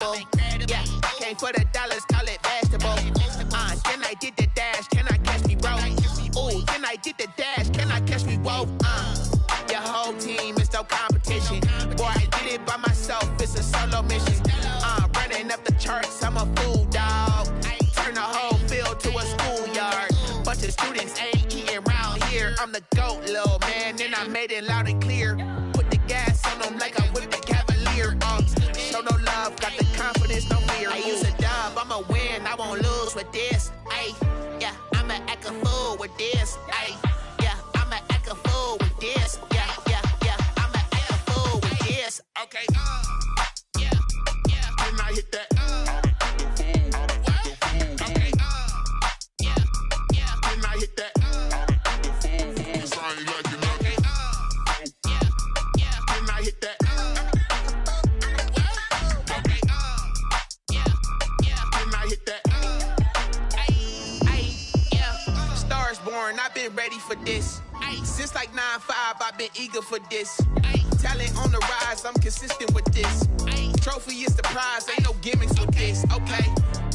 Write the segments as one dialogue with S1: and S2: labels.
S1: Yeah, came for the dollars, call it basketball. Then I did the dash, can I catch me, bro? Ooh, then I did the dash, can I catch me, whoa? Your whole team is no competition. Boy, I did it by myself, it's a solo mission. Running up the charts, I'm a fool, dog. Turn the whole field to a schoolyard. Bunch of students ain't eating round here. I'm the GOAT, little man, and I made it loud and clear. Put the gas on them like I'm with the Cavalier. Show no love, got the confidence, no fear. I use a dub, I'ma win, I won't lose with this. Ay, yeah, I'ma act a fool with this. Ay, yeah, I'ma act a fool with this. Yeah, I'ma act a fool with this. Okay, yeah, then I hit that. Okay, yeah, then I hit that. Cause I ain't like it, okay, yeah, then I hit that. I've been ready for this. Since like 9-5, I've been eager for this. Talent on the rise, I'm consistent with this. Trophy is the prize, ain't no gimmicks with this. Okay,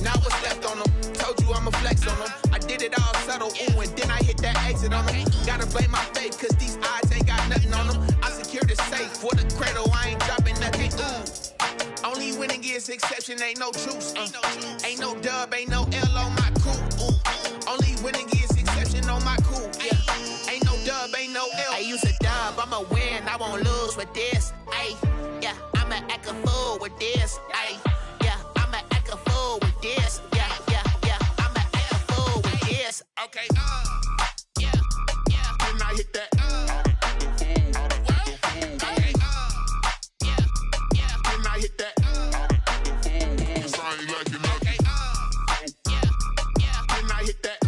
S1: now what's left on them? Told you I'ma flex on them. I did it all subtle, ooh, and then I hit that exit on them. Gotta blame my faith, cause these odds ain't got nothing on them. I secured the safe for the cradle, I ain't dropping nothing, ooh. Only winning is exception, ain't no truce. Ain't no dub, ain't no L on my crew. Ooh. Only winning is exception on my crew. Yeah. Ain't no dub, ain't no L. I use a dub, I'ma win, I won't lose with this. Ay, yeah, I'ma act a fool with this. Ay, yeah, I'ma act a fool with this. Yeah, I'ma act a fool with this. Okay, yeah, then I hit that. Okay, yeah, then I hit that. Cause I ain't like it, okay, yeah, then I hit that.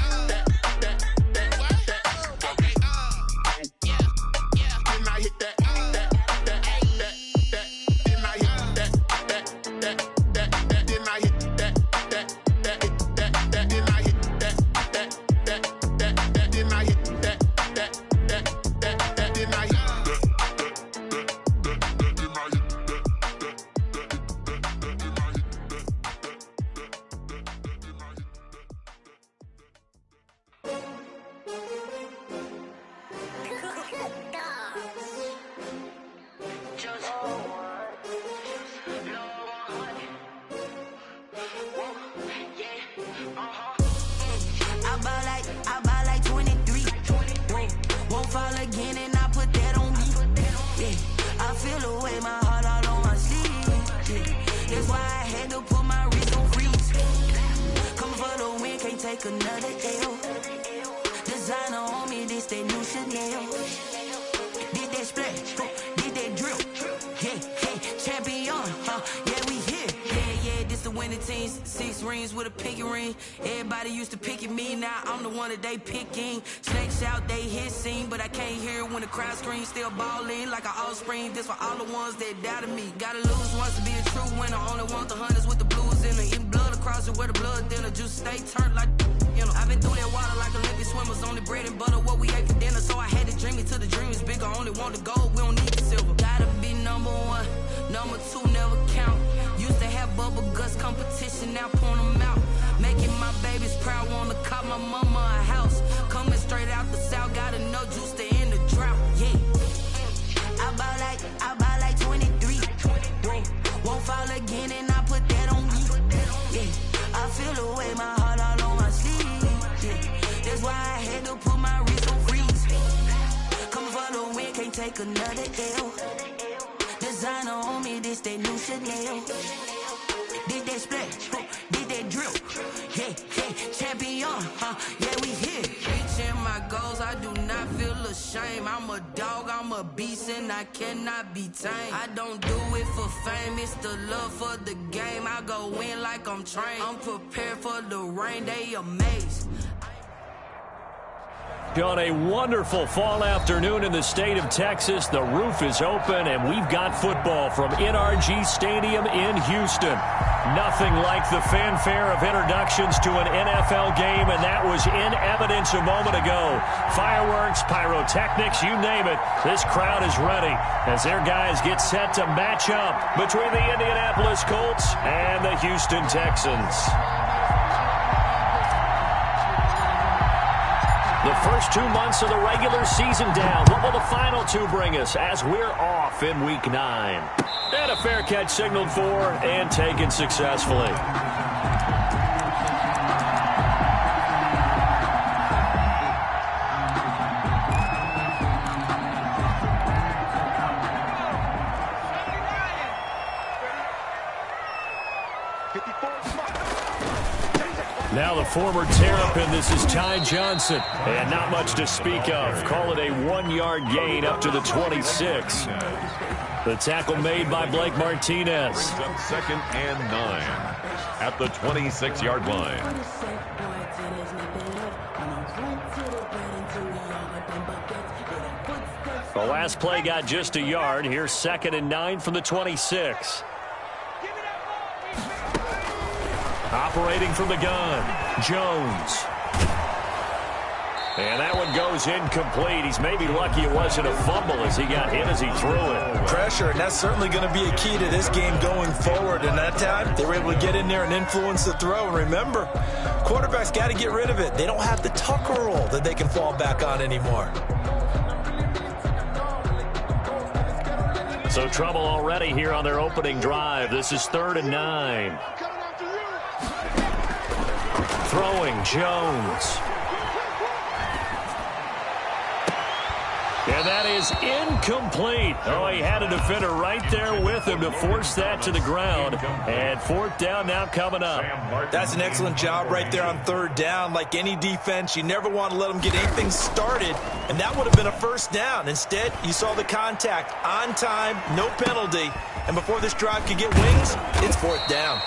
S2: They picking, snakes out, they hissing, but I can't hear when the crowd screams. Still balling like an offspring. This for all the ones that doubted me. Gotta lose once to be a true winner. Only want the hunters with the blues in it. Eating blood across it where the blood dinner. Juice stay turned like, you know. I've been through that water like Olympic swimmers. Only bread and butter what we ate for dinner. So I had to dream it till the dream is bigger. Only want the gold, we don't need the silver. Gotta be number one, number two never count. Used to have bubble guts competition, now point them out. Making my babies proud, wanna cop my mama a house. Coming straight out the south, gotta know juice to end the drought, yeah. I buy like 23. Won't fall again and I put that on me, yeah. I feel the way, my heart all on my sleeve, yeah. That's why I had to put my wrist on freeze. Coming for the win, can't take another L. Designer on me, this that new Chanel. Did that splash, did that drill, yeah, champion, yeah, we here. Reaching my goals, I do not feel ashamed. I'm a dog, I'm a beast, and I cannot be tamed. I don't do it for fame, it's the love for the game. I go in like I'm trained, I'm prepared for the rain, they amazed.
S3: On a wonderful fall afternoon in the state of Texas, the roof is open, and we've got football from NRG Stadium in Houston. Nothing like the fanfare of introductions to an NFL game, and that was in evidence a moment ago. Fireworks, pyrotechnics, you name it. This crowd is ready as their guys get set to match up between the Indianapolis Colts and the Houston Texans. The first 2 months of the regular season down. What will the final two bring us as we're off in Week 9? And a fair catch signaled for and taken successfully. Now the former Terrapin, this is Ty Johnson. And not much to speak of. Call it a 1-yard gain up to the 26. The tackle made by Blake Martinez.
S4: Brings up 2nd and 9 at the 26-yard line.
S3: The last play got just a yard. Here's 2nd and 9 from the 26. Operating from the gun, Jones. And that one goes incomplete. He's maybe lucky it wasn't a fumble as he got hit as he threw it.
S5: Pressure, and that's certainly going to be a key to this game going forward. And that time, they were able to get in there and influence the throw. And remember, quarterbacks got to get rid of it. They don't have the tucker roll that they can fall back on anymore.
S3: So trouble already here on their opening drive. This is 3rd and 9. Throwing, Jones. And that is incomplete. Oh, he had a defender right there with him to force that to the ground. And 4th down now coming up.
S5: That's an excellent job right there on 3rd down. Like any defense, you never want to let them get anything started. And that would have been a 1st down. Instead, you saw the contact on time, no penalty. And before this drive could get wings, it's 4th down.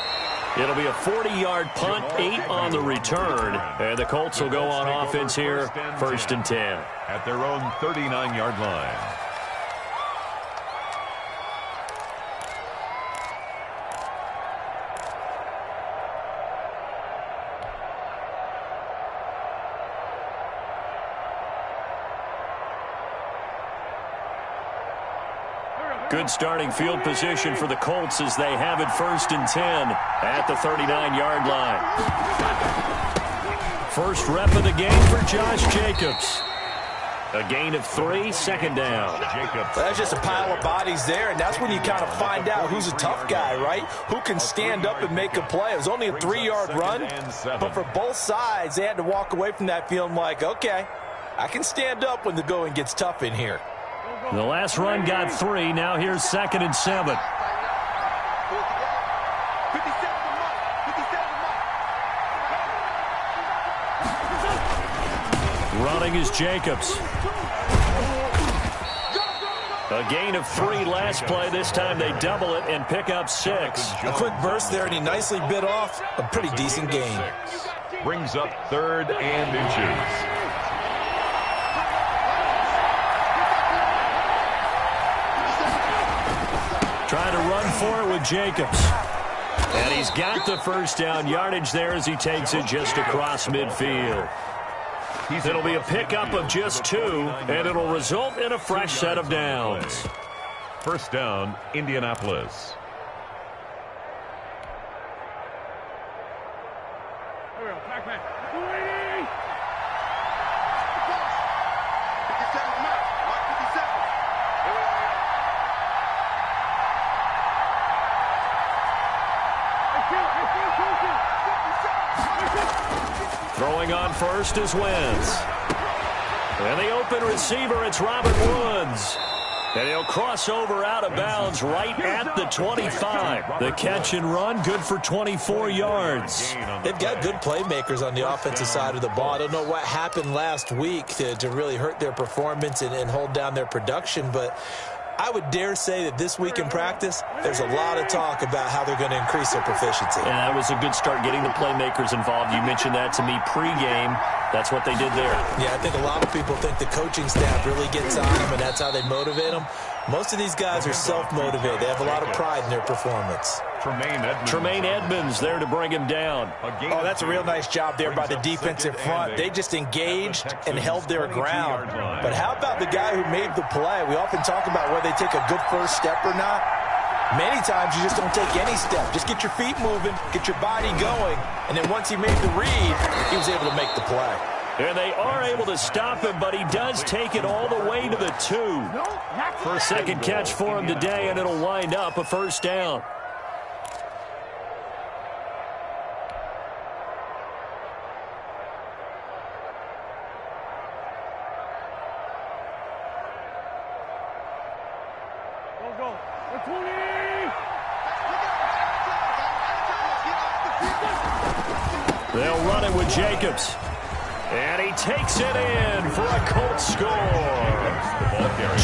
S3: It'll be a 40-yard punt, 8 on the return. And the Colts will go on offense here, 1st and 10.
S4: At their own 39-yard line.
S3: Good starting field position for the Colts as they have it 1st and 10 at the 39-yard line. First rep of the game for Josh Jacobs. A gain of 3, 2nd down.
S4: Jacobs.
S5: That's just a pile of bodies there, and that's when you kind of find out who's a tough guy, right? Who can stand up and make a play. It was only a 3-yard run, but for both sides, they had to walk away from that feeling like, okay, I can stand up when the going gets tough in here.
S3: The last run got 3. Now here's 2nd and 7. Running is Jacobs. A gain of 3 last play. This time they double it and pick up 6.
S5: A quick burst there, and he nicely bit off a pretty decent gain.
S4: Brings up 3rd and inches.
S3: Trying to run for it with Jacobs. And he's got the 1st down yardage there as he takes it just across midfield. It'll be a pickup of just 2, and it'll result in a fresh set of downs.
S4: 1st down, Indianapolis.
S3: Throwing on first is Wentz. And the open receiver, it's Robert Woods. And he'll cross over out of bounds right at the 25. The catch and run, good for 24 yards.
S5: They've got good playmakers on the offensive side of the ball. I don't know what happened last week to really hurt their performance and hold down their production, but I would dare say that this week in practice, there's a lot of talk about how they're going to increase their proficiency.
S3: And that was a good start getting the playmakers involved. You mentioned that to me pregame. That's what they did there.
S5: Yeah, I think a lot of people think the coaching staff really gets on them, and that's how they motivate them. Most of these guys are self-motivated. They have a lot of pride in their performance.
S3: Tremaine Edmonds there to bring him down.
S5: Oh, that's a real nice job there by the defensive front. They just engaged and held their ground. But how about the guy who made the play? We often talk about whether they take a good first step or not. Many times you just don't take any step. Just get your feet moving, get your body going, and then once he made the read, he was able to make the play.
S3: And they are able to stop him, but he does take it all the way to the 2. First second catch for him today, and it'll wind up a first down. They'll run it with Jacobs. And he takes it in for a Colts score.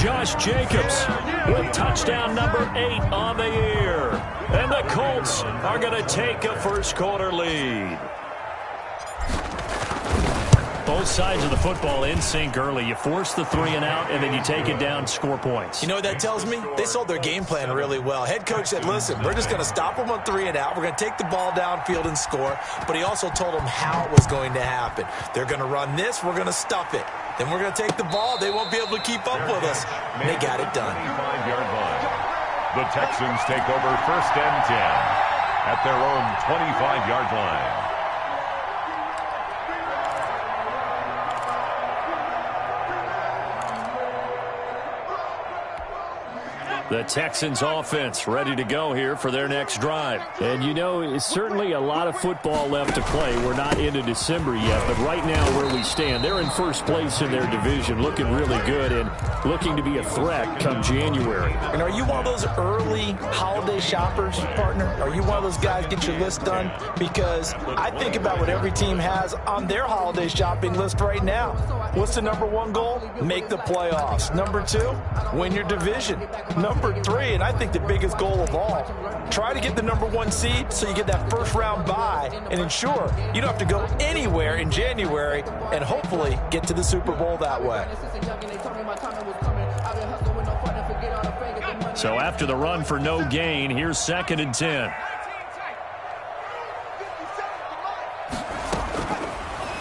S3: Josh Jacobs with touchdown number 8 on the year. And the Colts are going to take a first quarter lead. Both sides of the football in sync early. You force the 3 and out, and then you take it down, score points.
S5: You know what that tells me? They sold their game plan really well. Head coach said, listen, we're just going to stop them on 3 and out. We're going to take the ball downfield and score. But he also told them how it was going to happen. They're going to run this. We're going to stuff it. Then we're going to take the ball. They won't be able to keep up with us. And they got it done.
S4: 25-yard line. The Texans take over first and 10 at their own 25-yard line.
S3: The Texans offense ready to go here for their next drive.
S6: And you know, it's certainly a lot of football left to play. We're not into December yet, but right now where we stand, they're in first place in their division, looking really good and looking to be a threat come January.
S5: And are you one of those early holiday shoppers, partner? Are you one of those guys get your list done? Because I think about what every team has on their holiday shopping list right now. What's the number 1 goal? Make the playoffs. Number 2, win your division. Number 3, and I think the biggest goal of all, try to get the number 1 seed so you get that first round bye and ensure you don't have to go anywhere in January and hopefully get to the Super Bowl that way.
S3: So after the run for no gain, here's 2nd and 10.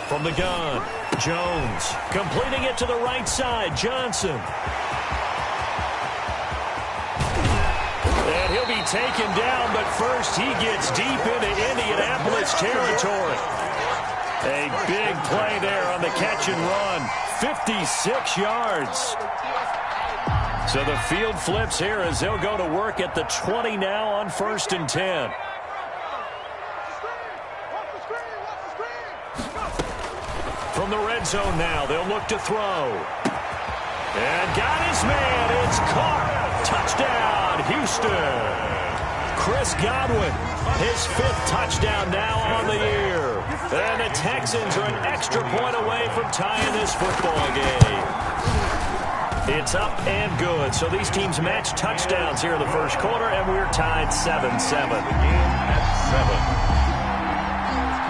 S3: From the gun, Jones completing it to the right side. Johnson. And he'll be taken down, but first he gets deep into Indianapolis territory. A big play there on the catch and run. 56 yards. So the field flips here as they'll go to work at the 20 now on 1st and 10. From the red zone now, they'll look to throw. And got his man. It's caught. Touchdown, Houston. Chris Godwin, his 5th touchdown now on the year. And the Texans are an extra point away from tying this football game. It's up and good. So these teams match touchdowns here in the first quarter, and we're tied 7-7.
S4: At 7.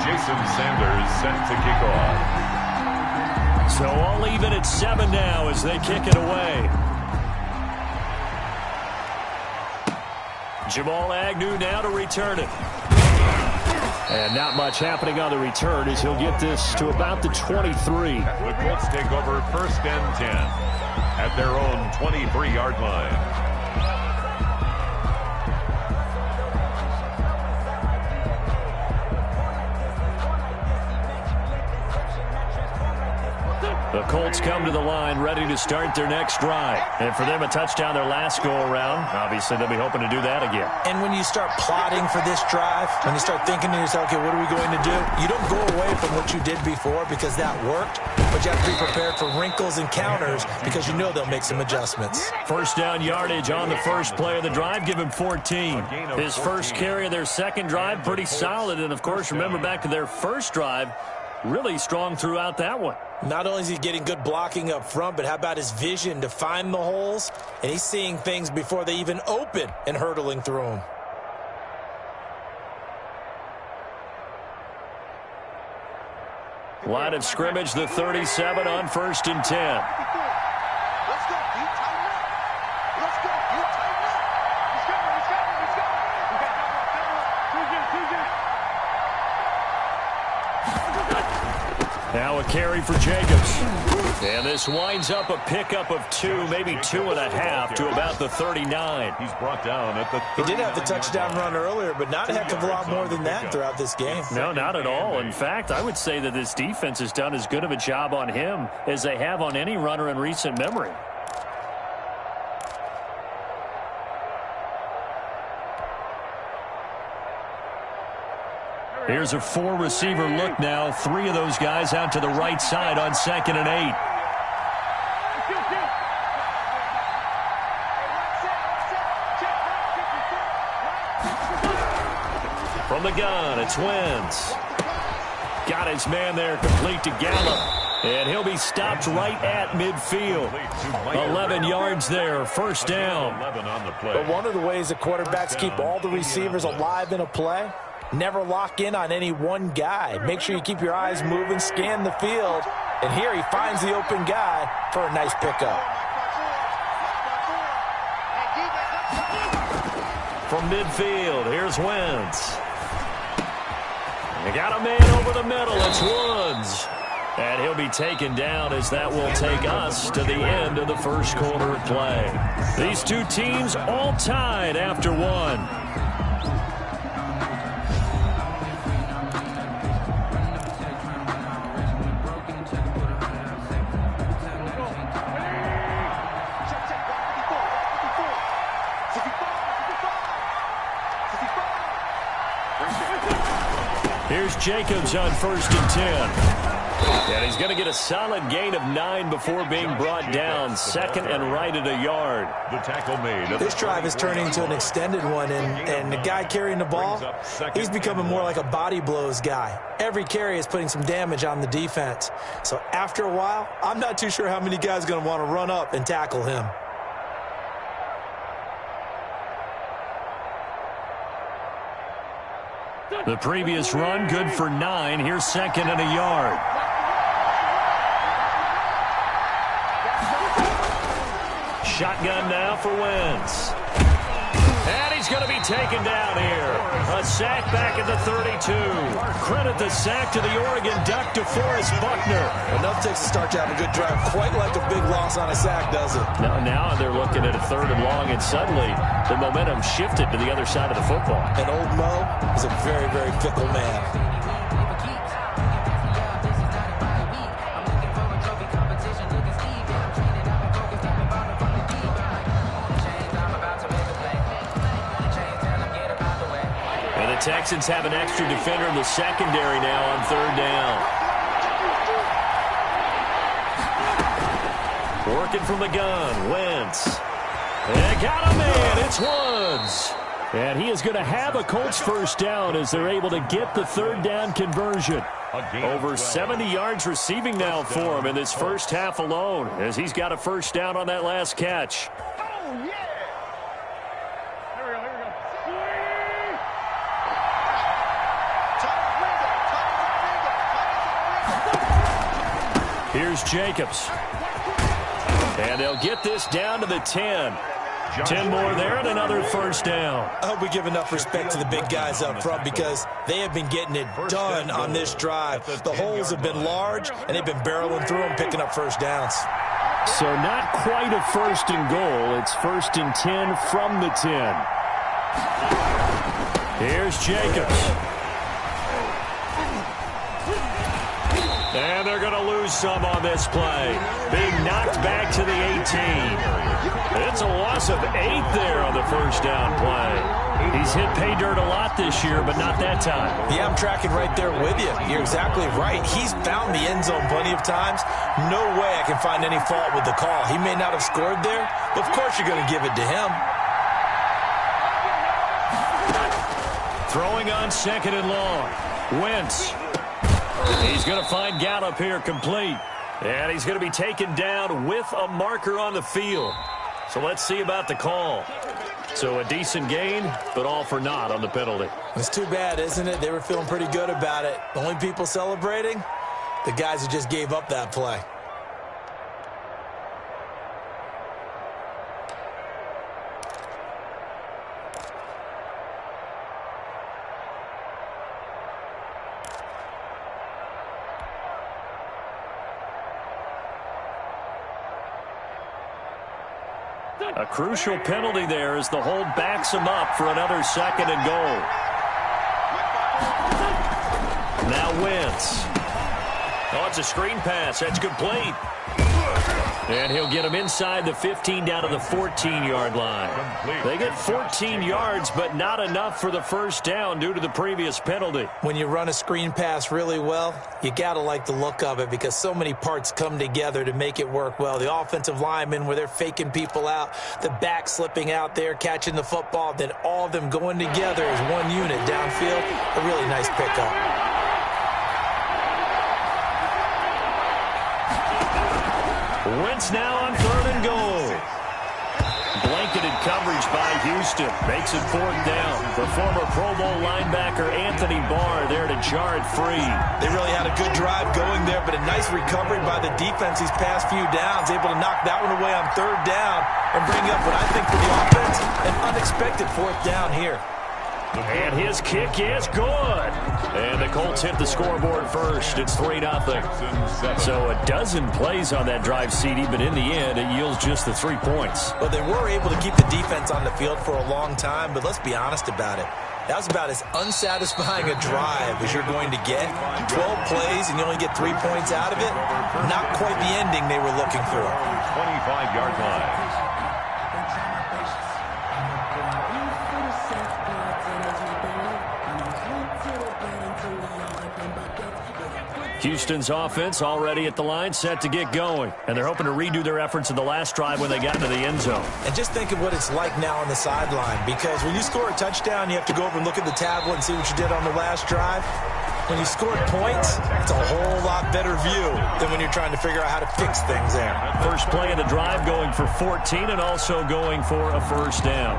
S4: Jason Sanders set to kick off.
S3: So all even at 7 now as they kick it away. Jamal Agnew now to return it. And not much happening on the return as he'll get this to about the 23.
S4: The Colts take over first and 10 at their own 23-yard line.
S3: The Colts come to the line ready to start their next drive. And for them, a touchdown their last go-around. Obviously, they'll be hoping to do that again.
S5: And when you start plotting for this drive, when you start thinking to yourself, okay, what are we going to do? You don't go away from what you did before because that worked, but you have to be prepared for wrinkles and counters because you know they'll make some adjustments.
S3: First down yardage on the first play of the drive. Give him 14. His first carry of their second drive, pretty solid. And, of course, remember back to their first drive, really strong throughout that one.
S5: Not only is he getting good blocking up front, but how about his vision to find the holes? And he's seeing things before they even open and hurtling through them.
S3: Line of scrimmage, the 37 on 1st and 10. Now a carry for Jacobs. And this winds up a pickup of 2, maybe 2.5 to about the 39.
S4: He's brought down at the 39.
S5: He did have the touchdown run earlier, but not a heck of a lot more than that throughout this game.
S3: No, not at all. In fact, I would say that this defense has done as good of a job on him as they have on any runner in recent memory. Here's a 4-receiver look now. 3 of those guys out to the right side on 2nd and 8. From the gun, it's Wentz. Got his man there, complete to Gallup. And he'll be stopped right at midfield. 11 yards there, first down.
S5: But one of the ways that quarterbacks keep all the receivers alive in a play, never lock in on any one guy. Make sure you keep your eyes moving, scan the field. And here he finds the open guy for a nice pickup.
S3: From midfield, here's Wentz. They got a man over the middle. It's Woods. And he'll be taken down as that will take us to the end of the first quarter of play. These two teams all tied after 1. Here's Jacobs on 1st and 10. And he's going to get a solid gain of 9 before being brought down. 2nd and right at a yard.
S4: The tackle made.
S5: This drive is turning into an extended one, and the guy carrying the ball, he's becoming more like a body blows guy. Every carry is putting some damage on the defense. So after a while, I'm not too sure how many guys are going to want to run up and tackle him.
S3: The previous run, good for 9. Here's 2nd and a yard. Shotgun now for Wentz. And he's going to be taken down here. A sack back at the 32. Credit the sack to the Oregon Duck, DeForest Buckner.
S5: Enough takes to start to have a good drive. Quite like a big loss on a sack, does it?
S3: Now they're looking at a 3rd and long, and suddenly the momentum shifted to the other side of the football.
S5: And old Mo is a very, very fickle man.
S3: Texans have an extra defender in the secondary now on 3rd down. Working from the gun, Wentz. They got a man, it's Woods. And he is going to have a Colts first down as they're able to get the 3rd down conversion. Over 70 yards receiving now for him in this first half alone, as he's got a first down on that last catch. Here's Jacobs. And they'll get this down to the 10. 10 more there and another first down.
S5: I hope we give enough respect to the big guys up front because they have been getting it done on this drive. The holes have been large, and they've been barreling through them, picking up first downs.
S6: So not quite a 1st and goal. It's 1st and 10 from the 10.
S3: Here's Jacobs. And they're going to lose some on this play. Being knocked back to the 18. It's a loss of 8 there on the first down play. He's hit pay dirt a lot this year, but not that time.
S5: Yeah, I'm tracking right there with you. You're exactly right. He's found the end zone plenty of times. No way I can find any fault with the call. He may not have scored there, but of course you're going to give it to him.
S3: Throwing on 2nd and long. Wentz. He's going to find Gallup here complete. And he's going to be taken down with a marker on the field. So let's see about the call. So a decent gain, but all for naught on the penalty.
S5: It's too bad, isn't it? They were feeling pretty good about it. The only people celebrating, the guys who just gave up that play.
S3: A crucial penalty there as the hold backs him up for another 2nd and goal. Now Wentz. Oh, it's a screen pass. That's complete. And he'll get him inside the 15 down to the 14-yard line. They get 14 yards, but not enough for the first down due to the previous penalty.
S5: When you run a screen pass really well, you got to like the look of it because so many parts come together to make it work well. The offensive linemen where they're faking people out, the back slipping out there, catching the football, then all of them going together as one unit downfield. A really nice pickup.
S3: Wentz now on 3rd and goal. Blanketed coverage by Houston. Makes it 4th down. The former Pro Bowl linebacker Anthony Barr there to jar it free.
S5: They really had a good drive going there, but a nice recovery by the defense these past few downs. Able to knock that one away on 3rd down and bring up what I think for the offense, an unexpected 4th down here.
S3: And his kick is good. And the Colts hit the scoreboard first. It's 3-0. So a dozen plays on that drive, CD, but in the end, it yields just the 3 points.
S5: Well, they were able to keep the defense on the field for a long time, but let's be honest about it. That was about as unsatisfying a drive as you're going to get. 12 plays and you only get 3 points out of it. Not quite the ending they were looking for.
S4: 25-yard line.
S3: Houston's offense already at the line, set to get going. And they're hoping to redo their efforts in the last drive when they got into the end zone.
S5: And just think of what it's like now on the sideline, because when you score a touchdown, you have to go over and look at the tablet and see what you did on the last drive. When you scored points, it's a whole lot better view than when you're trying to figure out how to fix things there.
S3: First play of the drive going for 14 and also going for a first down.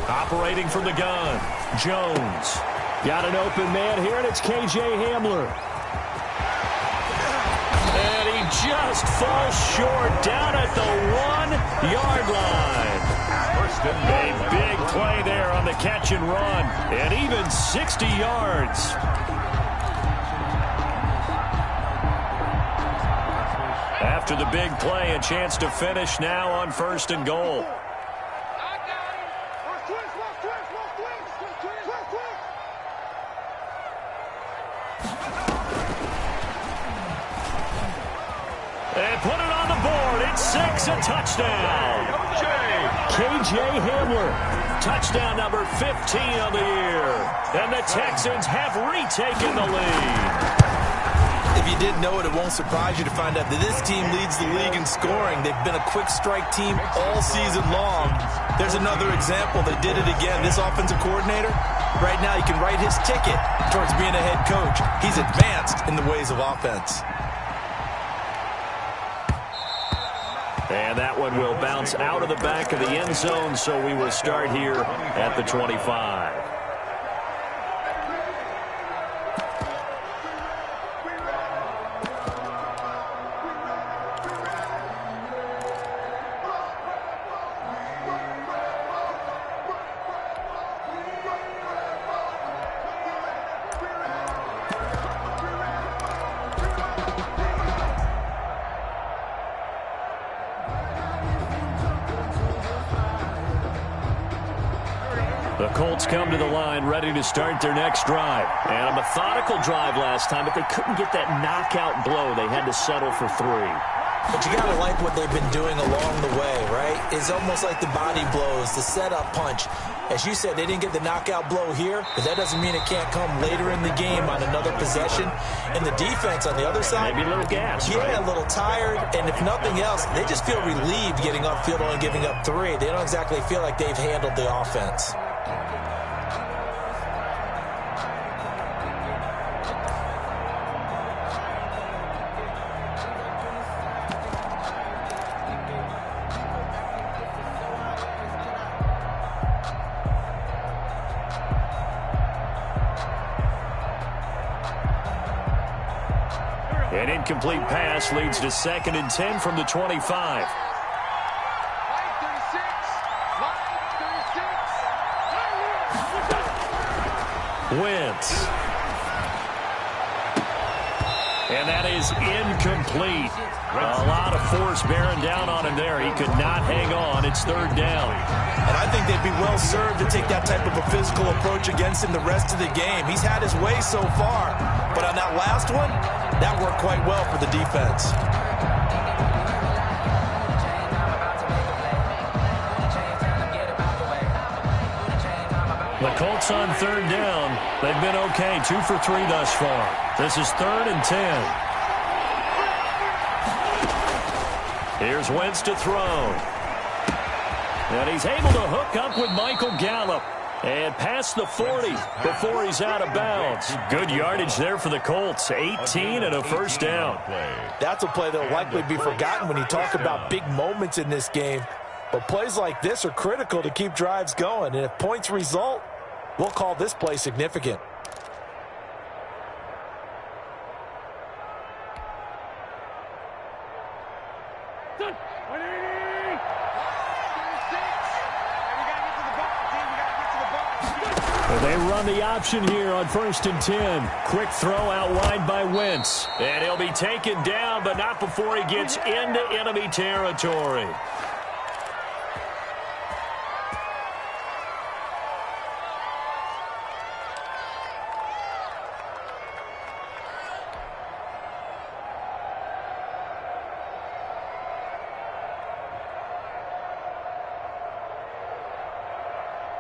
S3: Operating from the gun, Jones. Got an open man here, and it's K.J. Hamler. And he just falls short down at the 1-yard line. A big play there on the catch and run, and even 60 yards. After the big play, a chance to finish now on 1st and goal. And put it on the board. It's 6, a touchdown. K.J. Hamler, touchdown number 15 on the year. And the Texans have retaken the lead.
S5: If you didn't know it, it won't surprise you to find out that this team leads the league in scoring. They've been a quick strike team all season long. There's another example. They did it again. This offensive coordinator, right now, he can write his ticket towards being a head coach. He's advanced in the ways of offense.
S3: And that one will bounce out of the back of the end zone, so we will start here at the 25. The Colts come to the line ready to start their next drive. And a methodical drive last time, but they couldn't get that knockout blow. They had to settle for 3.
S5: But you got to like what they've been doing along the way, right? It's almost like the body blows, the setup punch. As you said, they didn't get the knockout blow here, but that doesn't mean it can't come later in the game on another possession. And the defense on the other side,
S3: maybe a little gas,
S5: yeah,
S3: right?
S5: A little tired. And if nothing else, they just feel relieved getting upfield and giving up 3. They don't exactly feel like they've handled the offense.
S3: An incomplete pass leads to 2nd and 10 from the 25. Wentz. And that is incomplete. A lot of force bearing down on him there. He could not hang on. It's 3rd down.
S5: And I think they'd be well served to take that type of a physical approach against him the rest of the game. He's had his way so far. But on that last one, that worked quite well for the defense.
S3: The Colts on 3rd down. They've been okay. 2 for 3 thus far. This is 3rd and 10. Here's Wentz to throw. And he's able to hook up with Michael Gallup. And past the 40 before he's out of bounds. Good yardage there for the Colts. 18 and a first down.
S5: That's a play that will likely be forgotten when you talk about big moments in this game. But plays like this are critical to keep drives going. And if points result, we'll call this play significant.
S3: They run the option here on 1st and 10. Quick throw out wide by Wentz. And he'll be taken down, but not before he gets into enemy territory.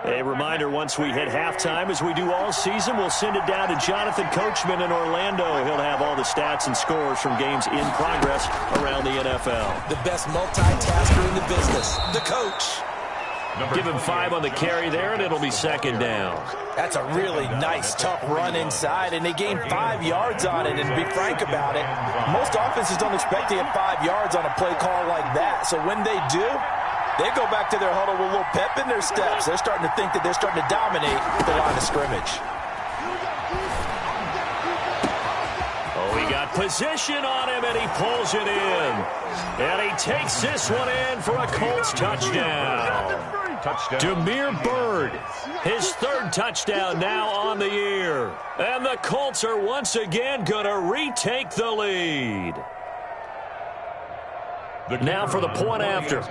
S3: A reminder, once we hit halftime, as we do all season, we'll send it down to Jonathan Coachman in Orlando. He'll have all the stats and scores from games in progress around the NFL.
S5: The best multitasker in the business, the coach.
S3: Give him 5 on the carry there, and it'll be 2nd down.
S5: That's a really nice, tough run inside, and they gained 5 yards on it. And to be frank about it, most offenses don't expect to get 5 yards on a play call like that. So when they do, they go back to their huddle with a little pep in their steps. They're starting to think that they're starting to dominate the line of scrimmage.
S3: Oh, he got position on him, and he pulls it in. And he takes this one in for a Colts touchdown. Damiere Byrd, his 3rd touchdown now on the year. And the Colts are once again going to retake the lead. Now for the point after.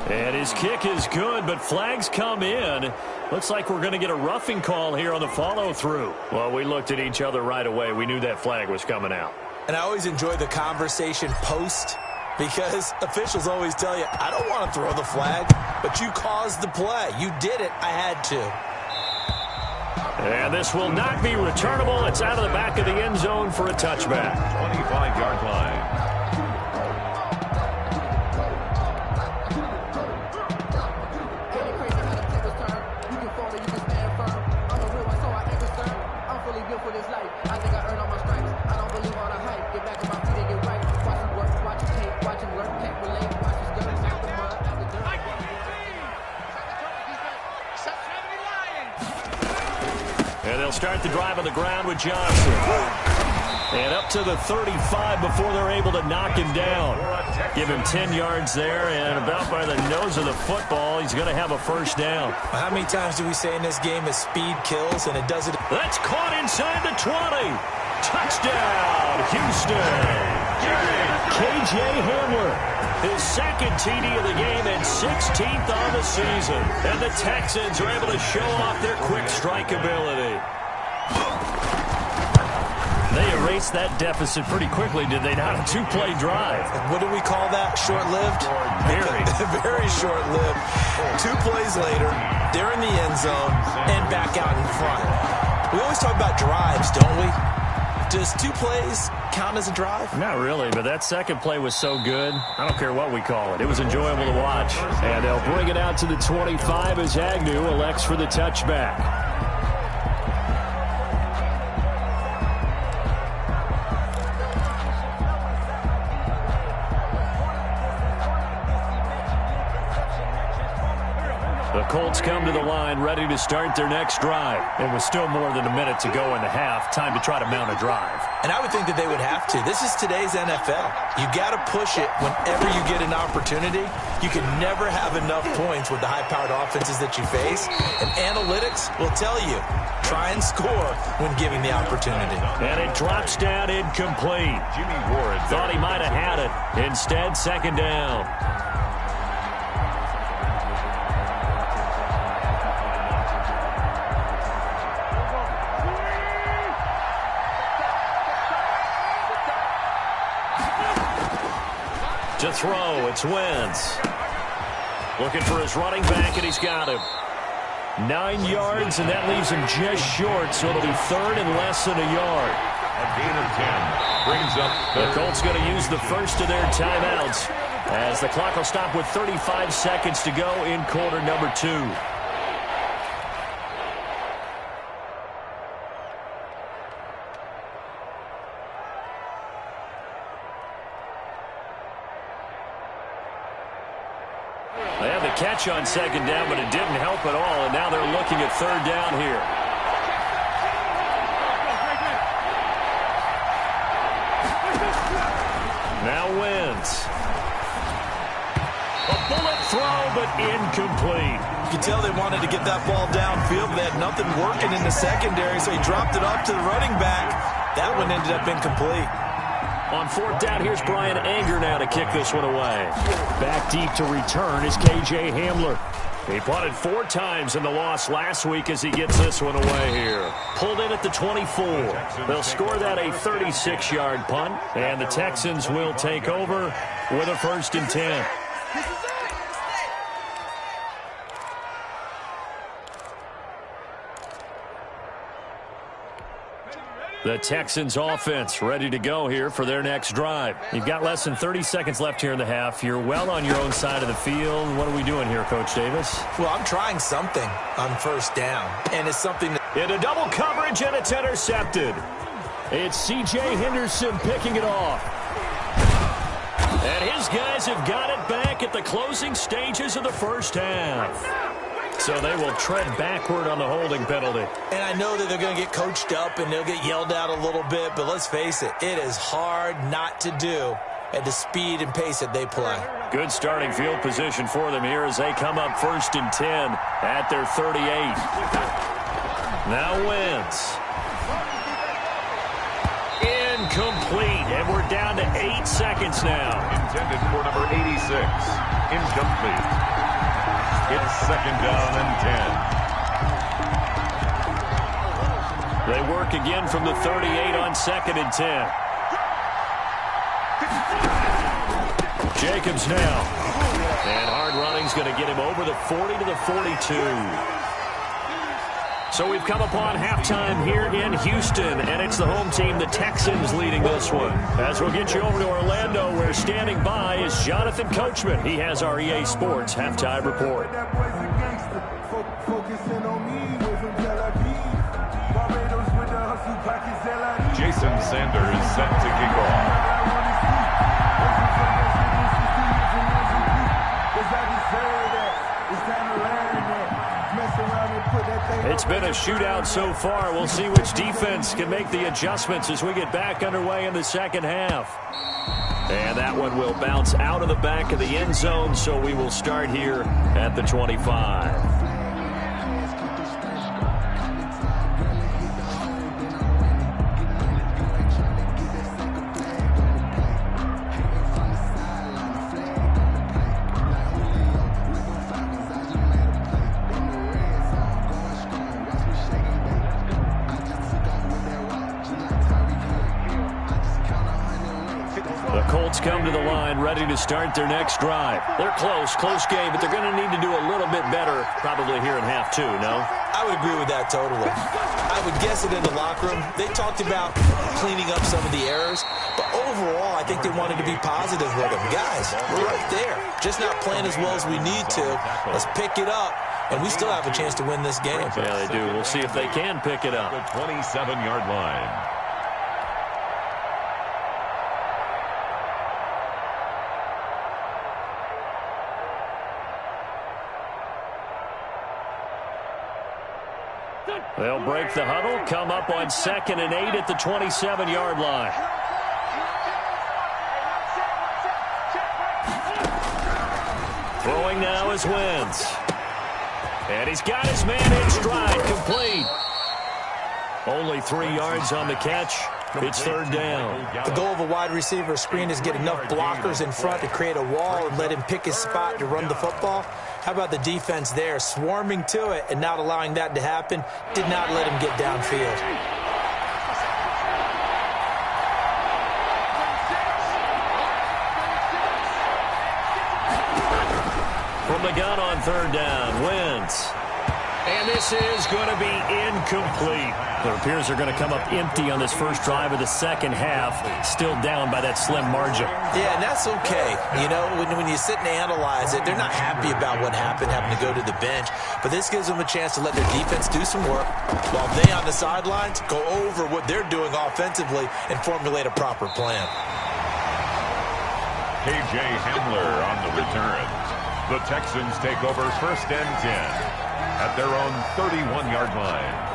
S3: And his kick is good, but flags come in. Looks like we're going to get a roughing call here on the follow-through. Well, we looked at each other right away. We knew that flag was coming out.
S5: And I always enjoy the conversation post, because officials always tell you, I don't want to throw the flag, but you caused the play. You did it. I had to.
S3: And this will not be returnable. It's out of the back of the end zone for a touchback.
S4: 25-yard line.
S3: And they'll start the drive on the ground with Johnson. And up to the 35 before they're able to knock him down. Give him 10 yards there, and about by the nose of the football, he's going to have a first down.
S5: How many times do we say in this game that speed kills, and it does it?
S3: That's caught inside the 20. Touchdown, Houston. K.J. Hamler, his 2nd TD of the game and 16th on the season. And the Texans are able to show off their quick strike ability. They erased that deficit pretty quickly, did they not? A 2-play drive.
S5: What do we call that? Short-lived?
S3: Very.
S5: Very short-lived. 2 plays later, they're in the end zone and back out in front. We always talk about drives, don't we? Does 2 plays count as a drive?
S3: Not really, but that 2nd play was so good. I don't care what we call it. It was enjoyable to watch. And they'll bring it out to the 25 as Agnew elects for the touchback. The Colts come to the line, ready to start their next drive. And with still more than a minute to go in the half, time to try to mount a drive.
S5: And I would think that they would have to. This is today's NFL. You got to push it whenever you get an opportunity. You can never have enough points with the high-powered offenses that you face. And analytics will tell you, try and score when given the opportunity.
S3: And it drops down incomplete.
S4: Jimmy Ward
S3: thought he might have had it. Instead, second down. To throw, it's Wentz. Looking for his running back, and he's got him. 9 yards, and that leaves him just short, so it'll be third and less than a yard.
S4: A gain of 10 brings up
S3: the Colts going to use the first of their timeouts as the clock will stop with 35 seconds to go in quarter number 2. They had the catch on second down, but it didn't help at all, and now they're looking at third down here. Now Wentz. A bullet throw, but incomplete.
S5: You can tell they wanted to get that ball downfield, but they had nothing working in the secondary, so he dropped it off to the running back. That one ended up incomplete.
S3: On fourth down, here's Brian Anger now to kick this one away. Back deep to return is K.J. Hamler. He punted 4 times in the loss last week as he gets this one away here. Pulled in at the 24. They'll score that a 36-yard punt, and the Texans will take over with a 1st and 10. The Texans offense ready to go here for their next drive. You've got less than 30 seconds left here in the half. You're well on your own side of the field. What are we doing here, Coach Davis?
S5: Well, I'm trying something on first down, and it's something that...
S3: Into double coverage, and it's intercepted. It's C.J. Henderson picking it off. And his guys have got it back at the closing stages of the first half. So they will tread backward on the holding penalty.
S5: And I know that they're going to get coached up and they'll get yelled at a little bit, but let's face it, it is hard not to do at the speed and pace that they play.
S3: Good starting field position for them here as they come up 1st and 10 at their 38. Now Wentz. Incomplete, and we're down to 8 seconds now.
S4: Intended for number 86. Incomplete. It's 2nd down and 10.
S3: They work again from the 38 on 2nd and 10. Jacobs now. And hard running's going to get him over the 40 to the 42. So we've come upon halftime here in Houston, and it's the home team, the Texans, leading this one. As we'll get you over to Orlando, where standing by is Jonathan Coachman. He has our EA Sports halftime report.
S4: Jason Sanders set to kick off.
S3: It's been a shootout so far. We'll see which defense can make the adjustments as we get back underway in the second half. And that one will bounce out of the back of the end zone, so we will start here at the 25. Come to the line, ready to start their next drive. They're close game, but they're going to need to do a little bit better probably here in half 2, no?
S5: I would agree with that totally. I would guess it in the locker room. They talked about cleaning up some of the errors, but overall, I think they wanted to be positive with them. Guys, we're right there. Just not playing as well as we need to. Let's pick it up, and we still have a chance to win this game.
S3: Yeah, they do. We'll see if they can pick it up.
S4: The 27-yard line.
S3: They'll break the huddle, come up on 2nd and 8 at the 27-yard line. Throwing now is Wentz. And he's got his man in stride, complete. Only 3 yards on the catch. It's 3rd down.
S5: The goal of a wide receiver screen is get enough blockers in front to create a wall and let him pick his spot to run the football. How about the defense there, swarming to it and not allowing that to happen? Did not let him get downfield.
S3: From the gun on 3rd down, Wentz. And this is going to be incomplete. It appears they're going to come up empty on this first drive of the second half, still down by that slim margin.
S5: Yeah, and that's okay. You know, when you sit and analyze it, they're not happy about what happened, having to go to the bench. But this gives them a chance to let their defense do some work while they on the sidelines go over what they're doing offensively and formulate a proper plan.
S4: K.J. Hamler on the return. The Texans take over 1st and 10 at their own 31-yard line.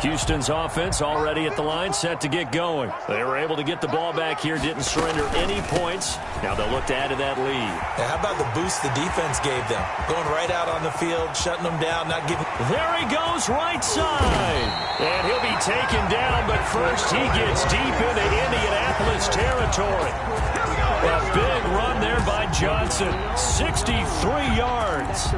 S3: Houston's offense already at the line, set to get going. They were able to get the ball back here, didn't surrender any points. Now they'll look to add to that lead.
S5: Yeah, how about the boost the defense gave them? Going right out on the field, shutting them down, not giving...
S3: There he goes, right side. And he'll be taken down, but first he gets deep into Indianapolis territory. A big run there by Johnson. 63 yards.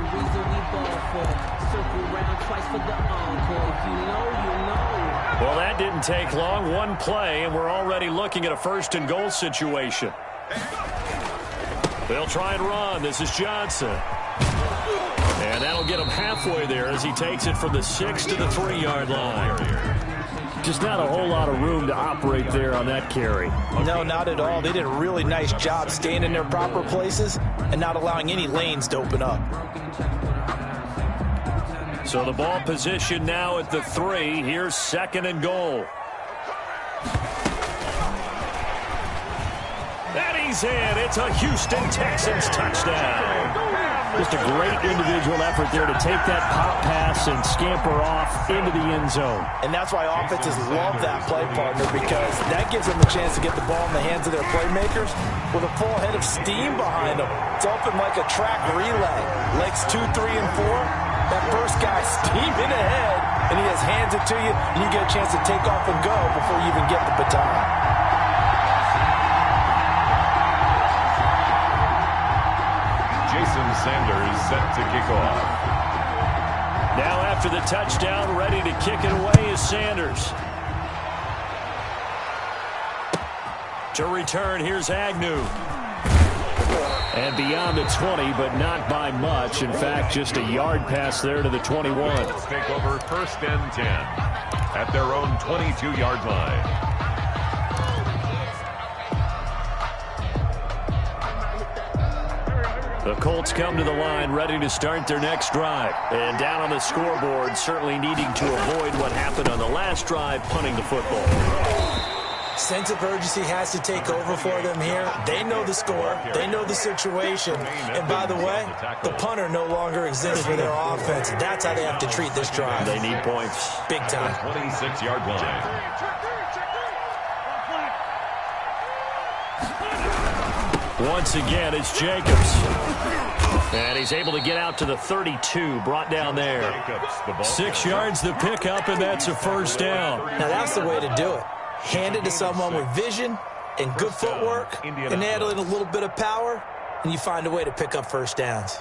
S3: Well, that didn't take long. One play, and we're already looking at a 1st and goal situation. They'll try and run. This is Johnson. And that'll get him halfway there as he takes it from the 6 to the 3-yard line. Just not a whole lot of room to operate there on that carry.
S5: No, not at all. They did a really nice job staying in their proper places and not allowing any lanes to open up.
S3: So the ball position now at the 3. Here's 2nd and goal. And he's in. It's a Houston Texans touchdown. Just a great individual effort there to take that pop pass and scamper off into the end zone.
S5: And that's why offenses love that play, partner, because that gives them a chance to get the ball in the hands of their playmakers with a full head of steam behind them. It's open like a track relay. Legs 2, 3, and 4. That first guy steaming ahead, and he has hands it to you, and you get a chance to take off and go before you even get the baton.
S4: Jason Sanders set to kick off.
S3: Now after the touchdown, ready to kick it away is Sanders. To return, here's Agnew. And beyond the 20, but not by much. In fact, just a yard pass there to the 21.
S4: Take over 1st and 10 at their own 22-yard line.
S3: The Colts come to the line, ready to start their next drive. And down on the scoreboard, certainly needing to avoid what happened on the last drive, punting the football.
S5: Sense of urgency has to take over for them here. They know the score. They know the situation. And by the way, the punter no longer exists for their offense. That's how they have to treat this drive.
S3: They need points.
S5: Big time.
S4: 26-yard line.
S3: Once again, it's Jacobs. And he's able to get out to the 32, brought down there. 6 yards the pickup, and that's a 1st down.
S5: Now, that's the way to do it. Hand it to someone with vision and good footwork, and add in a little bit of power, and you find a way to pick up 1st downs.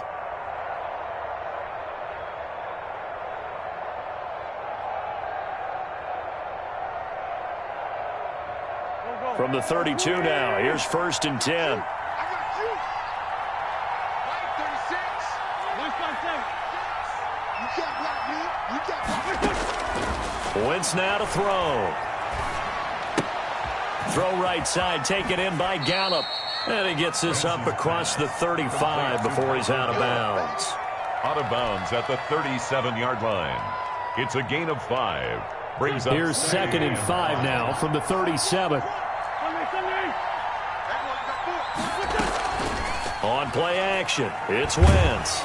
S3: From the 32 now, here's 1st and 10. Wentz now to throw. Throw right side, taken in by Gallup. And he gets this up across the 35 before he's out of bounds.
S4: Out of bounds at the 37-yard line. It's a gain of 5. Brings up.
S3: Here's 2nd and 5 now from the 37. On play action, it's Wentz.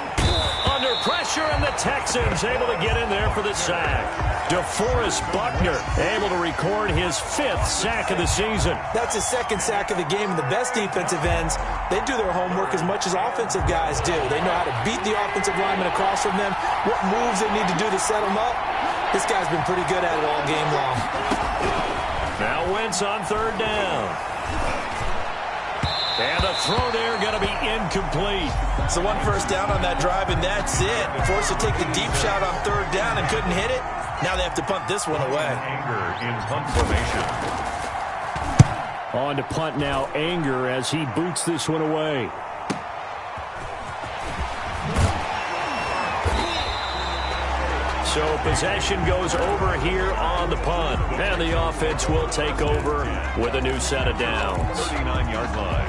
S3: Under pressure, and the Texans able to get in there for the sack. DeForest Buckner able to record his 5th sack of the season.
S5: That's his 2nd sack of the game, and the best defensive ends, they do their homework as much as offensive guys do. They know how to beat the offensive lineman across from them, what moves they need to do to set them up. This guy's been pretty good at it all game long.
S3: Now Wentz on 3rd down. And the throw there going to be incomplete.
S5: So 1 first down on that drive, and that's it. Forced to take the deep shot on 3rd down and couldn't hit it. Now they have to punt this one away.
S4: Anger in punt formation.
S6: On to punt now, Anger, as he boots this one away.
S3: So possession goes over here on the punt. And the offense will take over with a new set of downs.
S4: 39-yard line.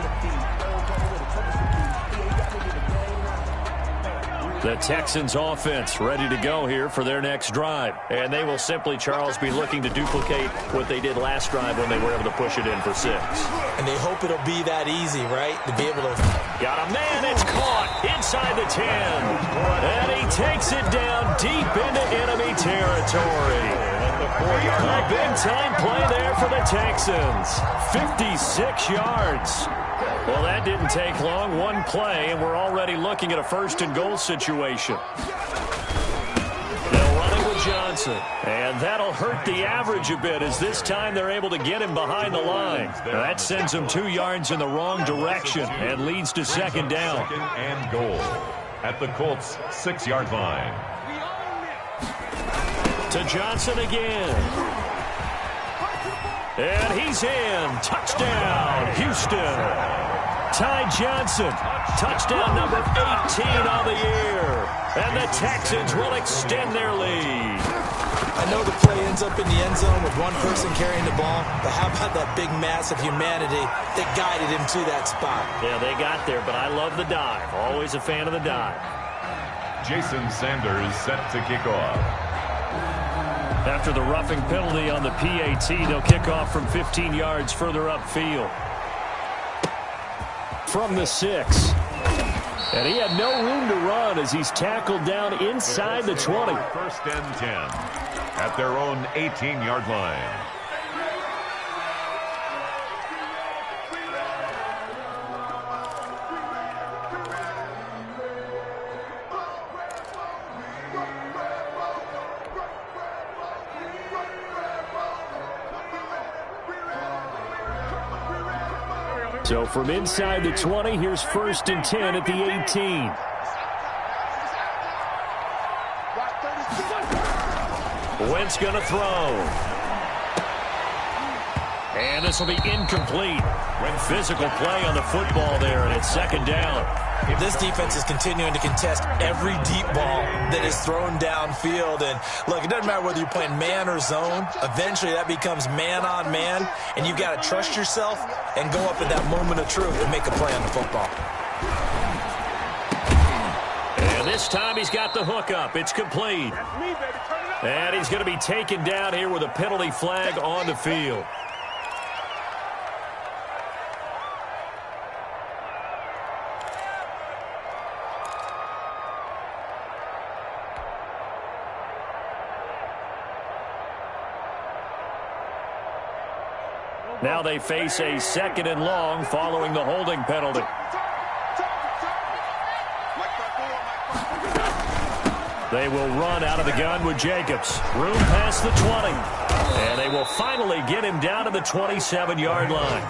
S3: The Texans offense ready to go here for their next drive. And they will simply, Charles, be looking to duplicate what they did last drive when they were able to push it in for 6.
S5: And they hope it'll be that easy, right? To be able to...
S3: Got a man, it's caught inside the 10. And he takes it down deep into enemy territory. A big-time play there for the Texans. 56 yards. Well, that didn't take long. 1 play, and we're already looking at a 1st and goal situation. They'll run it with Johnson. And that'll hurt the average a bit, as this time they're able to get him behind the line. That sends him 2 yards in the wrong direction and leads to 2nd down.
S4: 2nd and goal at the Colts' 6-yard line.
S3: To Johnson again. And he's in. Touchdown, Houston. Ty Johnson, touchdown number 18 on the year. And the Texans will extend their lead.
S5: I know the play ends up in the end zone with 1 person carrying the ball, but how about that big mass of humanity that guided him to that spot?
S3: Yeah, they got there, but I love the dive. Always a fan of the dive.
S4: Jason Sanders set to kick off.
S3: After the roughing penalty on the PAT, they'll kick off from 15 yards further upfield. From the 6. And he had no room to run as he's tackled down inside the 20.
S4: 1st and 10 at their own 18-yard line.
S6: So from inside the 20, here's 1st and 10 at the 18.
S3: Wentz going to throw. And this will be incomplete. Physical play on the football there, and it's 2nd down.
S5: This defense is continuing to contest every deep ball that is thrown downfield. And, look, it doesn't matter whether you're playing man or zone. Eventually, that becomes man-on-man, and you've got to trust yourself and go up at that moment of truth and make a play on the football.
S3: And this time he's got the hook up. It's complete. And he's going to be taken down here with a penalty flag on the field. Now they face a 2nd and long following the holding penalty. They will run out of the gun with Jacobs. Room past the 20. And they will finally get him down to the 27-yard line.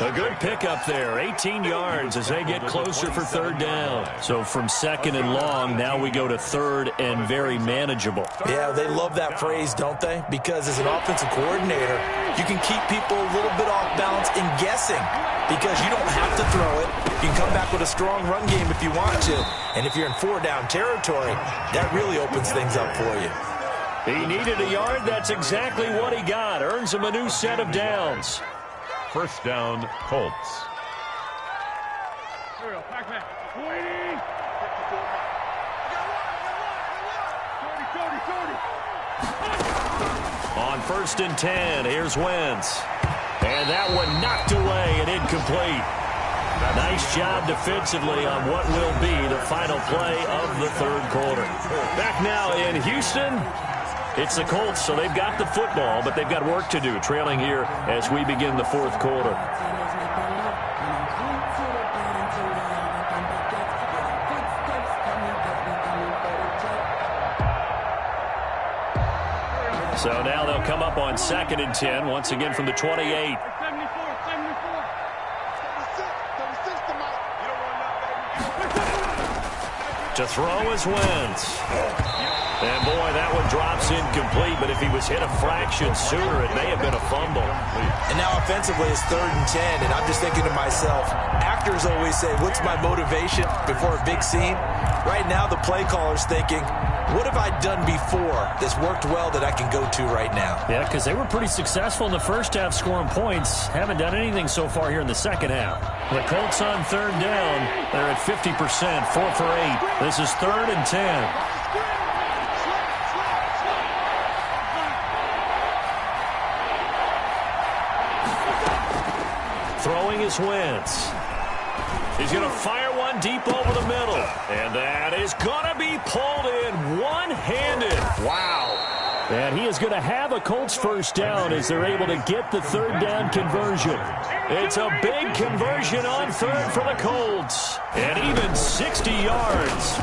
S3: A good pickup there. 18 yards as they get closer for 3rd down. So from 2nd and long, now we go to 3rd and very manageable.
S5: Yeah, they love that phrase, don't they? Because as an offensive coordinator, you can keep people a little bit off balance in guessing because you don't have to throw it. You can come back with a strong run game if you want to. And if you're in 4-down territory, that really opens things up for you.
S3: He needed a yard. That's exactly what he got. Earns him a new set of downs.
S4: 1st down, Colts.
S3: On 1st and 10, here's Wentz. And that one knocked away and incomplete. Nice job defensively on what will be the final play of the third quarter. Back now in Houston, it's the Colts, so they've got the football, but they've got work to do, trailing here as we begin the fourth quarter. So now they'll come up on 2nd and 10, once again from the 28. To throw is Wentz. And boy, that one drops incomplete, but if he was hit a fraction sooner, it may have been a fumble.
S5: And now offensively it's 3rd and 10, and I'm just thinking to myself, actors always say, what's my motivation before a big scene? Right now the play caller's thinking, what have I done before that's worked well that I can go to right now?
S3: Yeah, because they were pretty successful in the first half scoring points. Haven't done anything so far here in the second half. The Colts on 3rd down. They're at 50%, 4 for 8. This is 3rd and 10. Throwing is Wentz. He's going to fire one deep over the middle. And that is going to be pulled in one-handed. Wow. And he is going to have a Colts first down as they're able to get the 3rd down conversion. It's a big conversion on 3rd for the Colts. And even 60 yards.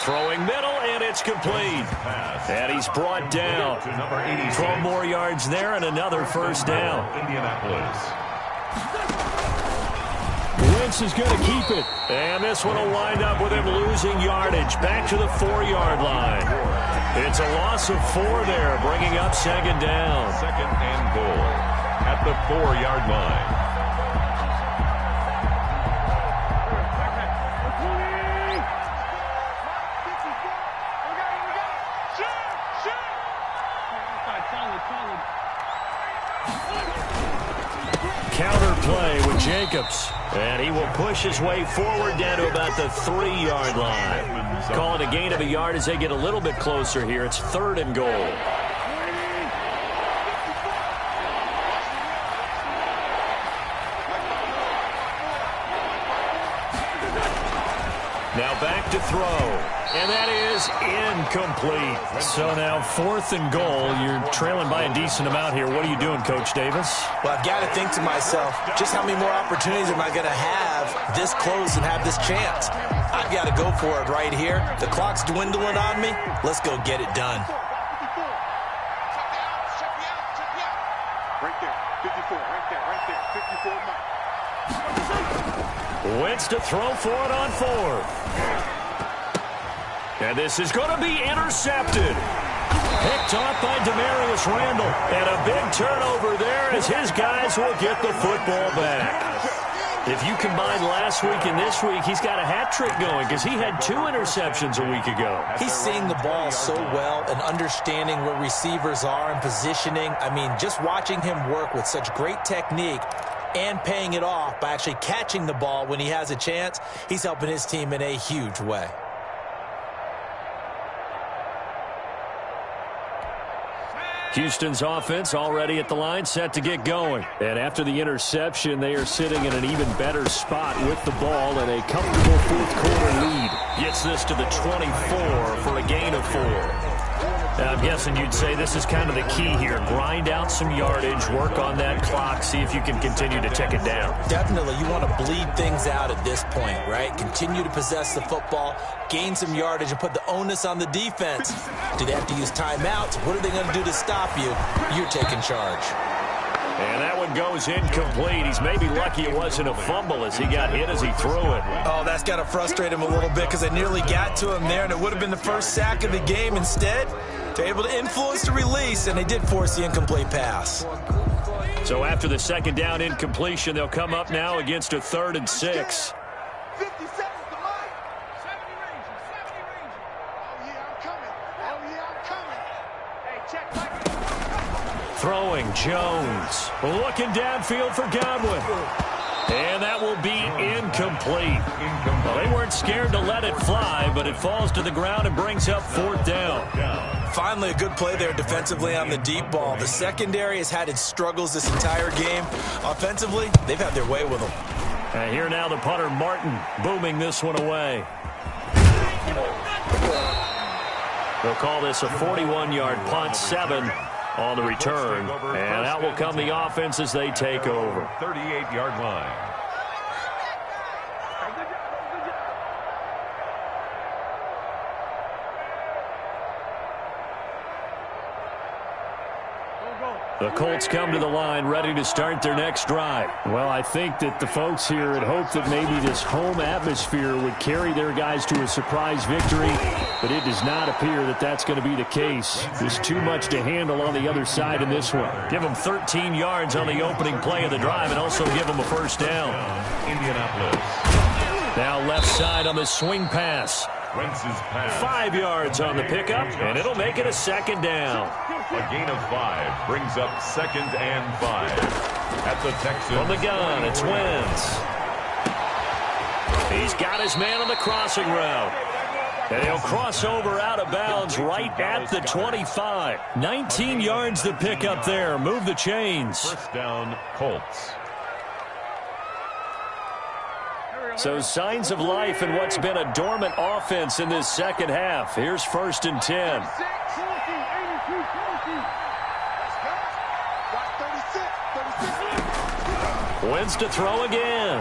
S3: Throwing middle, and it's complete. And he's brought down. 12 more yards there and another first down.
S4: Indianapolis.
S3: Wentz is going to keep it. And this one will wind up with him losing yardage. Back to the 4-yard line. It's a loss of 4 there, bringing up 2nd down.
S4: 2nd and goal at the 4-yard line.
S3: Counter play with Jacobs. And he will push his way forward down to about the 3-yard line. Call it a gain of a yard as they get a little bit closer here. It's 3rd and goal. Now back to throw. And that is incomplete. So now 4th and goal. You're trailing by a decent amount here. What are you doing, Coach Davis?
S5: Well, I've got to think to myself, just how many more opportunities am I going to have this close and have this chance? I've got to go for it right here. The clock's dwindling on me. Let's go get it done.
S7: Right there, 54, right there, 54 mark.
S3: Wentz to throw for it on 4th. And this is going to be intercepted. Picked off by Demarius Randall. And a big turnover there as his guys will get the football back. If you combine last week and this week, he's got a hat trick going because he had 2 interceptions a week ago.
S5: He's seeing the ball so well and understanding where receivers are and positioning. I mean, just watching him work with such great technique and paying it off by actually catching the ball when he has a chance, he's helping his team in a huge way.
S3: Houston's offense already at the line, set to get going. And after the interception, they are sitting in an even better spot with the ball and a comfortable 4th quarter lead. Gets this to the 24 for a gain of 4. I'm guessing you'd say this is kind of the key here. Grind out some yardage, work on that clock, see if you can continue to tick it down.
S5: Definitely. You want to bleed things out at this point, right? Continue to possess the football, gain some yardage, and put the onus on the defense. Do they have to use timeouts? What are they going to do to stop you? You're taking charge.
S3: And that one goes incomplete. He's maybe lucky it wasn't a fumble as he got hit as he threw it.
S5: Oh, that's got to frustrate him a little bit because I nearly got to him there, and it would have been the first sack of the game. Instead, they're able to influence the release, and they did force the incomplete pass.
S3: So after the 2nd down incompletion, they'll come up now against a 3rd and 6.
S7: 50 seconds to line. 70 Rangers, 70 Rangers. Oh, yeah, I'm coming. Oh, yeah, I'm coming. Hey, check back.
S3: Throwing Jones. Looking downfield for Godwin. And that will be incomplete. Well, they weren't scared to let it fly, but it falls to the ground and brings up 4th down.
S5: Finally, a good play there defensively on the deep ball. The secondary has had its struggles this entire game. Offensively, they've had their way with them.
S3: And here now the punter, Martin, booming this one away. They'll call this a 41-yard punt, 7 on the return. And out will come the offense as they take over.
S4: 38-yard line.
S3: The Colts come to the line ready to start their next drive.
S6: Well, I think that the folks here had hoped that maybe this home atmosphere would carry their guys to a surprise victory, but it does not appear that that's going to be the case. There's too much to handle on the other side in this one.
S3: Give them 13 yards on the opening play of the drive and also give them a 1st down.
S4: Indianapolis.
S3: Now left side on the swing pass.
S4: Wentz's pass.
S3: 5 yards on the pickup, and it'll make it a 2nd down.
S4: A gain of 5 brings up 2nd and 5. At the Texans.
S3: From the gun, it's Wentz. He's got his man on the crossing route. And he'll cross over out of bounds right at the 25. 19 yards to pick up there. Move the chains.
S4: 1st down, Colts.
S3: So signs of life in what's been a dormant offense in this second half. Here's 1st and 10. Wentz to throw again.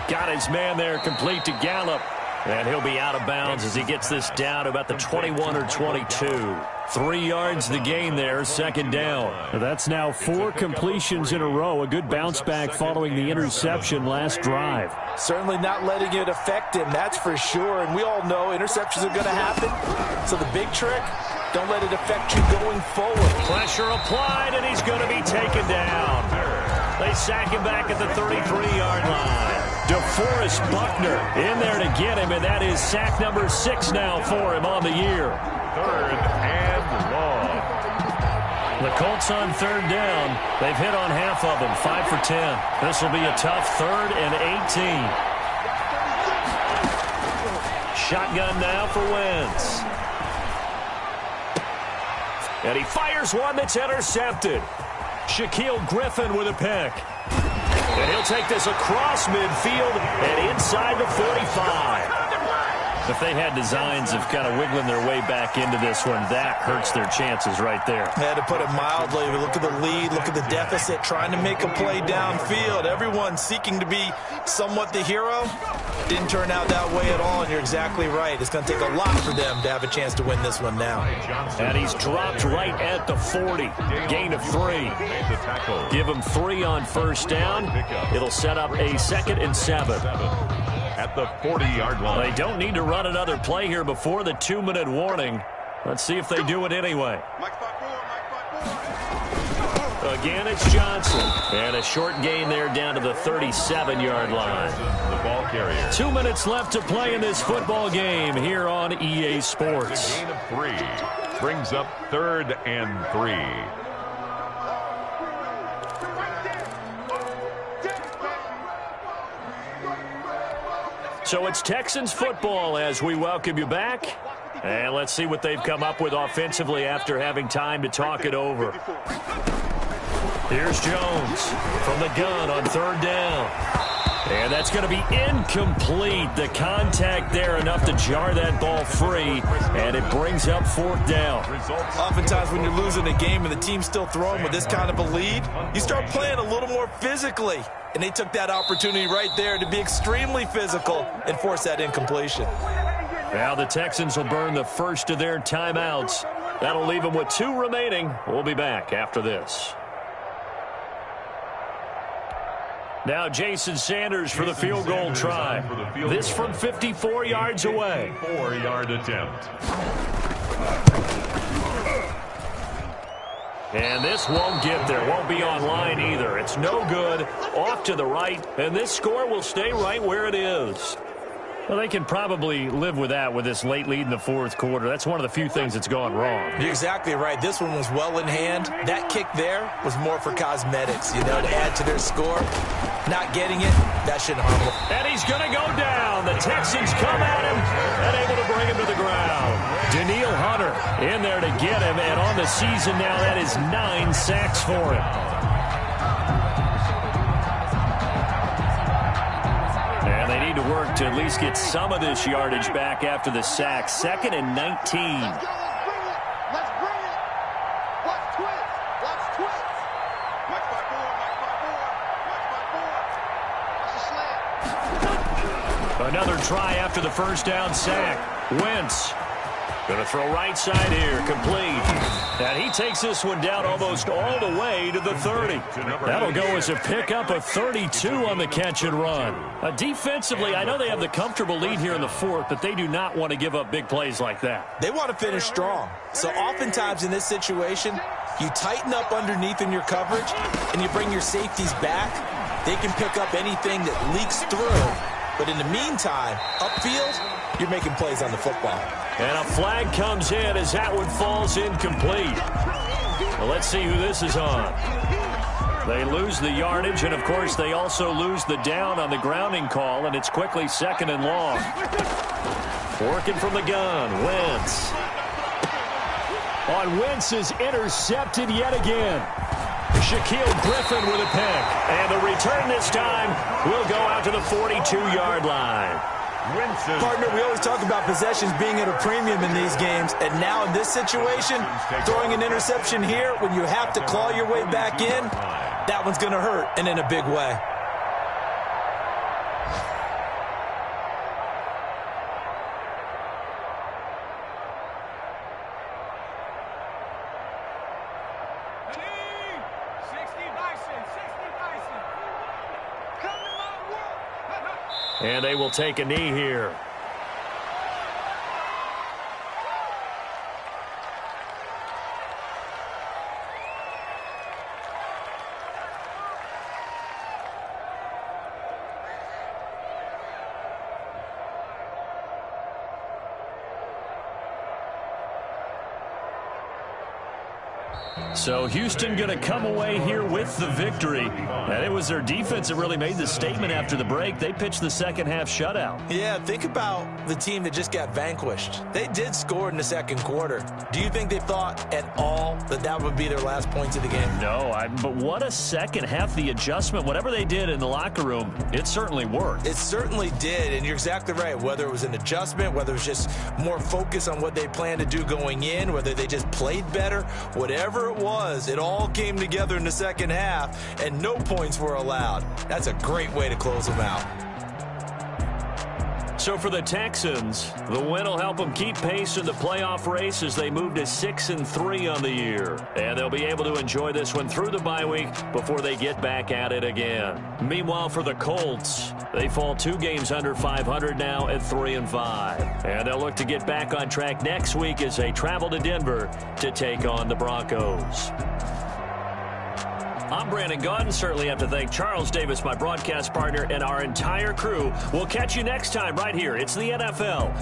S3: Got his man there, complete to Gallup. And he'll be out of bounds as he gets this down to about the 21 or 22. 3 yards the gain there, 2nd down.
S6: That's now 4 completions in a row. A good bounce back following the interception last drive.
S5: Certainly not letting it affect him, that's for sure. And we all know interceptions are going to happen. So the big trick, don't let it affect you going forward.
S3: Pressure applied, and he's going to be taken down. They sack him back at the 33-yard line. DeForest Buckner in there to get him, and that is sack number 6 now for him on the year.
S4: 3rd and long.
S3: The Colts on 3rd down. They've hit on half of them, 5 for 10. This will be a tough 3rd and 18. Shotgun now for Wentz. And he fires one that's intercepted. Shaquille Griffin with a pick. And he'll take this across midfield and inside the 45. If they had designs of kind of wiggling their way back into this one, that hurts their chances right there.
S5: Yeah, to put it mildly, look at the lead, look at the deficit, trying to make a play downfield. Everyone seeking to be somewhat the hero. Didn't turn out that way at all, and you're exactly right. It's going to take a lot for them to have a chance to win this one now.
S3: And he's dropped right at the 40. Gain of 3. Give him 3 on 1st down. It'll set up a 2nd and 7.
S4: At the 40-yard line.
S3: They don't need to run another play here before the 2-minute warning. Let's see if they do it anyway. Again, it's Johnson. And a short gain there down to the 37-yard line.
S4: The ball carrier.
S3: 2 minutes left to play in this football game here on EA Sports.
S4: A gain of 3 brings up 3rd and 3.
S3: So it's Texans football as we welcome you back. And let's see what they've come up with offensively after having time to talk it over. Here's Jones from the gun on 3rd down. And that's going to be incomplete. The contact there enough to jar that ball free, and it brings up 4th down.
S5: Oftentimes when you're losing a game and the team's still throwing with this kind of a lead, you start playing a little more physically. And they took that opportunity right there to be extremely physical and force that incompletion.
S3: Now the Texans will burn the first of their timeouts. That'll leave them with 2 remaining. We'll be back after this. Now Jason Sanders for the field goal try. This from 54 yards away.
S4: 4-yard attempt.
S3: And this won't get there. Won't be online either. It's no good. Off to the right. And this score will stay right where it is. Well, they can probably live with that with this late lead in the fourth quarter. That's one of the few things that's gone wrong.
S5: You're exactly right. This one was well in hand. That kick there was more for cosmetics, to add to their score. Not getting it, that shouldn't harm them.
S3: And he's going to go down. The Texans come at him and able to bring him to the ground. Danielle Hunter in there to get him, and on the season now, that is 9 sacks for him. And they need to work to at least get some of this yardage back after the sack. 2nd and 19.
S7: Let's bring it. Let's bring it. Let's twist. Let's twist. Watch my board. Watch my board. Watch my board. Watch the slant.
S3: Another try after the first down sack. Wentz going to throw right side here, complete. And he takes this one down almost all the way to the 30. That'll go as a pickup of 32 on the catch and run. Defensively, I know they have the comfortable lead here in the fourth, but they do not want to give up big plays like that.
S5: They want to finish strong. So oftentimes in this situation, you tighten up underneath in your coverage, and you bring your safeties back. They can pick up anything that leaks through. But in the meantime, upfield, you're making plays on the football.
S3: And a flag comes in as that one falls incomplete. Well, let's see who this is on. They lose the yardage, and, of course, they also lose the down on the grounding call, and it's quickly 2nd and long. Working from the gun, Wentz. On Wentz is intercepted yet again. Shaquille Griffin with a pick. And the return this time will go out to the 42-yard line.
S5: Partner, we always talk about possessions being at a premium in these games, and now in this situation, throwing an interception here when you have to claw your way back in, that one's going to hurt, and in a big way.
S3: And they will take a knee here. So Houston going to come away here with the victory. And it was their defense that really made the statement after the break. They pitched the second half shutout.
S5: Yeah, think about the team that just got vanquished. They did score in the second quarter. Do you think they thought at all that that would be their last points of the game?
S3: No, but what a second half. The adjustment, whatever they did in the locker room, it certainly worked.
S5: It certainly did, and you're exactly right. Whether it was an adjustment, whether it was just more focus on what they planned to do going in, whether they just played better, whatever it was, it all came together in the second half, and no points were allowed. That's a great way to close them out.
S3: So for the Texans, the win will help them keep pace in the playoff race as they move to 6-3 on the year. And they'll be able to enjoy this one through the bye week before they get back at it again. Meanwhile, for the Colts, they fall 2 games under 500 now at 3-5. And they'll look to get back on track next week as they travel to Denver to take on the Broncos. I'm Brandon Gaudin. Certainly have to thank Charles Davis, my broadcast partner, and our entire crew. We'll catch you next time right here. It's the NFL.